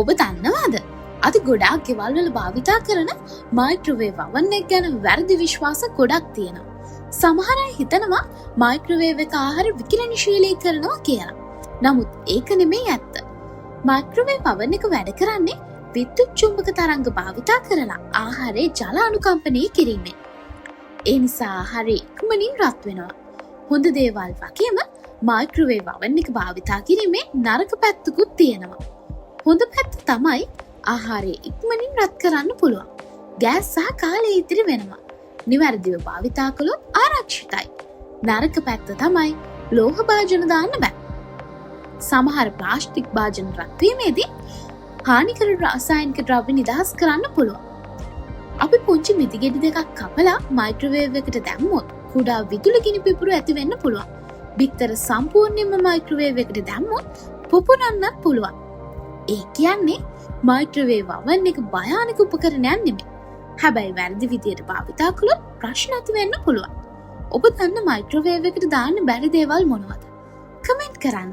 ඔබ දන්නවාද? අද ගොඩාක් ගෙවල් වල භාවිතා කරන මයික්‍රෝවේව් oven එක ගැන වැරදි විශ්වාස ගොඩක් තියෙනවා. සමහර අය හිතනවා මයික්‍රෝවේව් එක ආහාර විකිරණශීලී කරනවා කියලා. නමුත් ඒක නෙමෙයි ඇත්ත. මයික්‍රෝවේව් oven එක වැඩ කරන්නේ විද්‍යුත් චුම්බක තරංග භාවිතා කරලා ආහාරයේ ජල අනුකම්පනය කිරීමෙන්. ඒ නිසා ආහාරය ඉක්මනින් රත් වෙනවා. හොඳ දේවල් වගේම මයික්‍රෝවේව් oven එක භාවිතා කිරීමේ නරක පැත්තකුත් තියෙනවා. හොඳ පැත්ත තමයි ආහාරය ඉක්මනින් රත් කරන්න පුළුවන්. ගෑස් සහ කාලය ඉතිරි වෙනවා. නිවැරදිව භාවිතා කළොත් ආරක්ෂිතයි. නරක පැත්ත තමයි ලෝහ භාජන දාන්න බෑ. සමහර ප්ලාස්ටික් භාජන රත් වීමේදී හානිකර රසායනික ද්‍රව්‍ය නිදහස් කරන්න පුළුවන්. අපි පුංචි මිදිගෙඩි දෙකක් කපලා මයික්‍රෝවේව් එකට දැම්මොත් කුඩා විදුලි ගිනි පිපුරු ඇති වෙන්න පුළුවන්. බිත්තර සම්පූර්ණයෙන්ම මයික්‍රෝවේව් එකට දැම්මොත් පුපුරන්නත් පුළුවන්. ඒ කියන්නේ මයික්‍රෝවේව් oven එක භයානක උපකරණයක් නෙමෙයි. හැබැයි වැරදි විදියට භාවිතා කළොත් ප්‍රශ්න ඇති වෙන්න පුළුවන්. ඔබ දන්න මයික්‍රෝවේව් එකට දාන්න බැරි දේවල් මොනවද? කමෙන්ට් කරන්න.